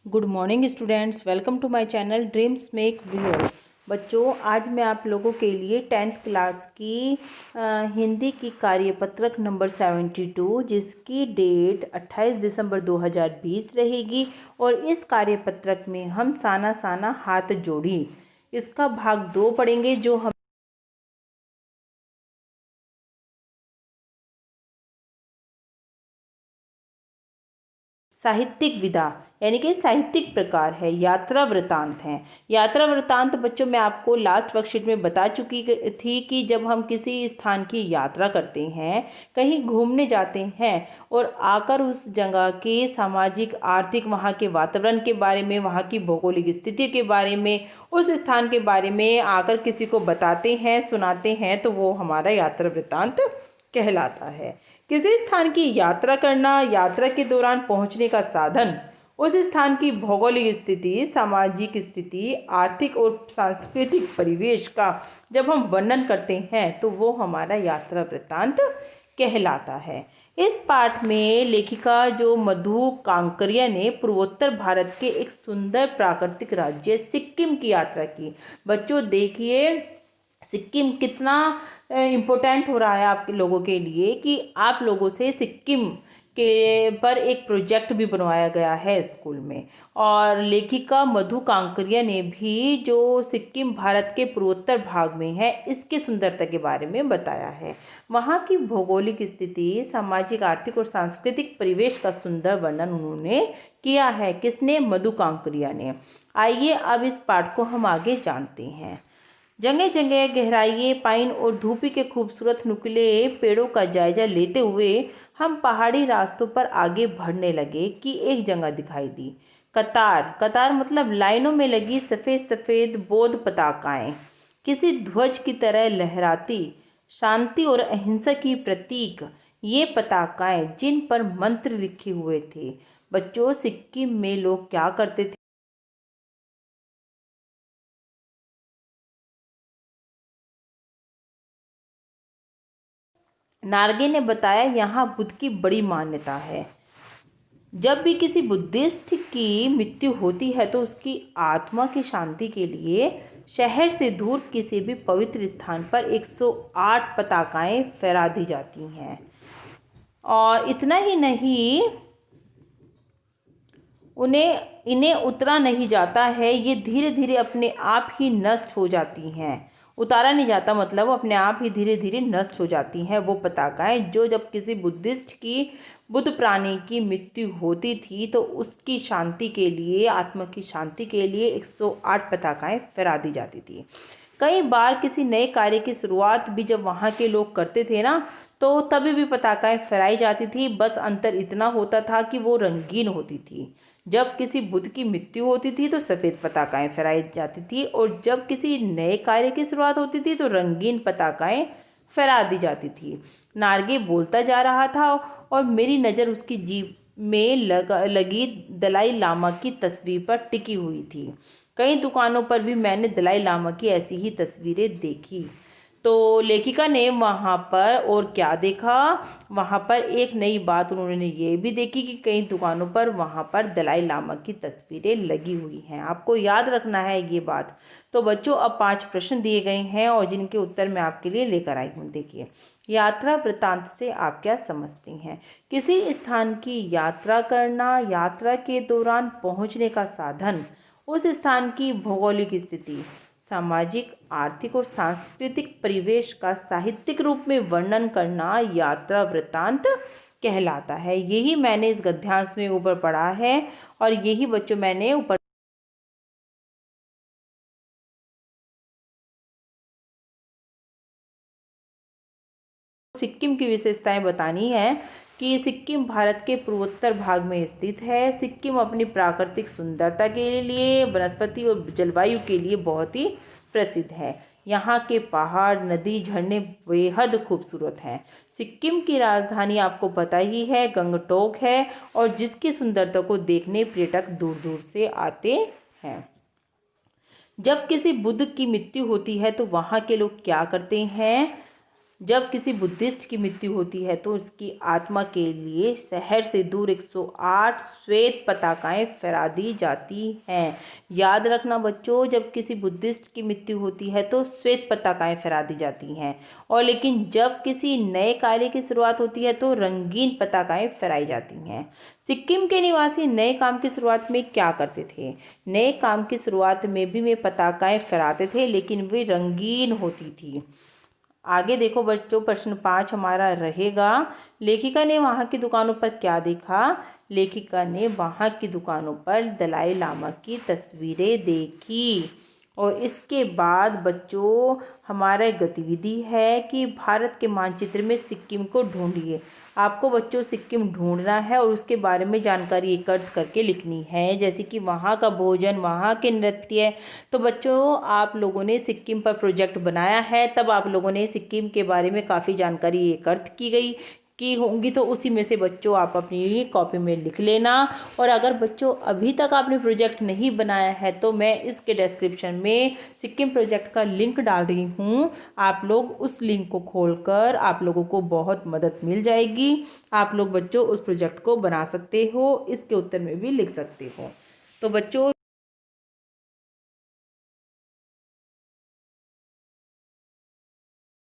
Good morning students, welcome to my channel dreams make real. बच्चों, आज मैं आप लोगों के लिए 10th क्लास की हिंदी की कार्यपत्रक नंबर 72 जिसकी डेट 28 दिसंबर 2020 रहेगी। और इस कार्यपत्रक में हम साना साना हाथ जोड़ी इसका भाग 2 पढ़ेंगे, जो हम साहित्यिक विधा यानी कि साहित्यिक प्रकार है, यात्रा वृतांत है। यात्रा वृतांत बच्चों, मैं आपको लास्ट वर्कशीट में बता चुकी थी कि जब हम किसी स्थान की यात्रा करते हैं, कहीं घूमने जाते हैं और आकर उस जगह के सामाजिक आर्थिक वहाँ के वातावरण के बारे में, वहाँ की भौगोलिक स्थिति के बारे में, उस स्थान के बारे में आकर किसी को बताते हैं, सुनाते हैं, तो वो हमारा यात्रा वृतांत कहलाता है। किसी स्थान की यात्रा करना, यात्रा के दौरान पहुंचने का साधन, उस स्थान की भौगोलिक स्थिति, सामाजिक स्थिति, आर्थिक और सांस्कृतिक परिवेश का जब हम वर्णन करते हैं तो वो हमारा यात्रा वृत्तांत कहलाता है। इस पाठ में लेखिका जो मधु कांकरिया ने पूर्वोत्तर भारत के एक सुंदर प्राकृतिक राज्य सिक्किम की यात्रा की। बच्चों देखिए, सिक्किम कितना इम्पोर्टेंट हो रहा है आप लोगों के लिए कि आप लोगों से सिक्किम के पर एक प्रोजेक्ट भी बनवाया गया है स्कूल में। और लेखिका मधु कांकरिया ने भी जो सिक्किम भारत के पूर्वोत्तर भाग में है, इसकी सुंदरता के बारे में बताया है। वहाँ की भौगोलिक स्थिति, सामाजिक, आर्थिक और सांस्कृतिक परिवेश का सुंदर वर्णन उन्होंने किया है। किसने? मधु कांकरिया ने। आइए अब इस पाठ को हम आगे जानते हैं। जगह जगह गहराइए पाइन और धूपी के खूबसूरत नुकीले पेड़ों का जायजा लेते हुए हम पहाड़ी रास्तों पर आगे बढ़ने लगे कि एक जगह दिखाई दी। कतार, कतार मतलब लाइनों में लगी सफ़ेद सफ़ेद बौद्ध पताकाएं, किसी ध्वज की तरह लहराती, शांति और अहिंसा की प्रतीक। ये पताकाएं जिन पर मंत्र लिखे हुए थे। बच्चों, सिक्किम में लोग क्या करते थे? नार्गे ने बताया, यहाँ बुद्ध की बड़ी मान्यता है। जब भी किसी बुद्धिस्ट की मृत्यु होती है तो उसकी आत्मा की शांति के लिए शहर से दूर किसी भी पवित्र स्थान पर 108 पताकाएं फहरा दी जाती हैं। और इतना ही नहीं, इन्हें उतरा नहीं जाता है, ये धीरे धीरे अपने आप ही नष्ट हो जाती हैं। उतारा नहीं जाता मतलब वो अपने आप ही धीरे धीरे नष्ट हो जाती हैं वो पताकाएं, जो जब किसी बुद्धिस्ट की, बुद्ध प्राणी की मृत्यु होती थी तो उसकी शांति के लिए, आत्मा की शांति के लिए 108 पताकाएं फहरा दी जाती थी। कई बार किसी नए कार्य की शुरुआत भी जब वहाँ के लोग करते थे ना, तो तभी भी पताकाएं फहराई जाती थी। बस अंतर इतना होता था कि वो रंगीन होती थी। जब किसी बुद्ध की मृत्यु होती थी तो सफ़ेद पताकाएं फहराई जाती थी, और जब किसी नए कार्य की शुरुआत होती थी तो रंगीन पताकाएं फहरा दी जाती थी। नार्गे बोलता जा रहा था और मेरी नज़र उसकी जीभ में लगी दलाई लामा की तस्वीर पर टिकी हुई थी। कई दुकानों पर भी मैंने दलाई लामा की ऐसी ही तस्वीरें देखी। तो लेखिका ने वहाँ पर और क्या देखा? वहाँ पर एक नई बात उन्होंने ये भी देखी कि कई दुकानों पर वहाँ पर दलाई लामा की तस्वीरें लगी हुई हैं। आपको याद रखना है ये बात। तो बच्चों, अब 5 प्रश्न दिए गए हैं और जिनके उत्तर मैं आपके लिए लेकर आई हूँ। देखिए, यात्रा वृत्तांत से आप क्या समझते हैं? किसी स्थान की यात्रा करना, यात्रा के दौरान पहुँचने का साधन, उस स्थान की भौगोलिक स्थिति, सामाजिक, आर्थिक और सांस्कृतिक परिवेश का साहित्यिक रूप में वर्णन करना यात्रा वृत्तांत कहलाता है। यही मैंने इस गद्यांश में ऊपर पढ़ा है और यही बच्चों मैंने ऊपर सिक्किम की विशेषताएं बतानी है कि सिक्किम भारत के पूर्वोत्तर भाग में स्थित है। सिक्किम अपनी प्राकृतिक सुंदरता के लिए, वनस्पति और जलवायु के लिए बहुत ही प्रसिद्ध है। यहाँ के पहाड़, नदी, झरने बेहद खूबसूरत हैं। सिक्किम की राजधानी आपको पता ही है, गंगटोक है, और जिसकी सुंदरता को देखने पर्यटक दूर दूर से आते हैं। जब किसी बुद्ध की मृत्यु होती है तो वहाँ के लोग क्या करते हैं? जब किसी बुद्धिस्ट की मृत्यु होती है तो उसकी आत्मा के लिए शहर से दूर 108 श्वेत पताकाएं फहरा दी जाती हैं। याद रखना बच्चों, जब किसी बुद्धिस्ट की मृत्यु होती है तो श्वेत पताकाएं फहरा दी जाती हैं, और लेकिन जब किसी नए कार्य की शुरुआत होती है तो रंगीन पताकाएं फहराई जाती हैं। सिक्किम के निवासी नए काम की शुरुआत में क्या करते थे? नए काम की शुरुआत में भी वे पताकाएं फहराते थे, लेकिन वे रंगीन होती थी। आगे देखो बच्चों, प्रश्न 5 हमारा रहेगा, लेखिका ने वहाँ की दुकानों पर क्या देखा? लेखिका ने वहाँ की दुकानों पर दलाई लामा की तस्वीरें देखी। और इसके बाद बच्चों हमारा गतिविधि है कि भारत के मानचित्र में सिक्किम को ढूंढिए। आपको बच्चों सिक्किम ढूंढना है और उसके बारे में जानकारी एकत्र करके लिखनी है, जैसे कि वहाँ का भोजन, वहाँ के नृत्य। तो बच्चों आप लोगों ने सिक्किम पर प्रोजेक्ट बनाया है, तब आप लोगों ने सिक्किम के बारे में काफ़ी जानकारी एकत्र की होंगी, तो उसी में से बच्चों आप अपनी कॉपी में लिख लेना। और अगर बच्चों अभी तक आपने प्रोजेक्ट नहीं बनाया है तो मैं इसके डिस्क्रिप्शन में सिक्किम प्रोजेक्ट का लिंक डाल रही हूँ। आप लोग उस लिंक को खोलकर आप लोगों को बहुत मदद मिल जाएगी। आप लोग बच्चों उस प्रोजेक्ट को बना सकते हो, इसके उत्तर में भी लिख सकते हो। तो बच्चों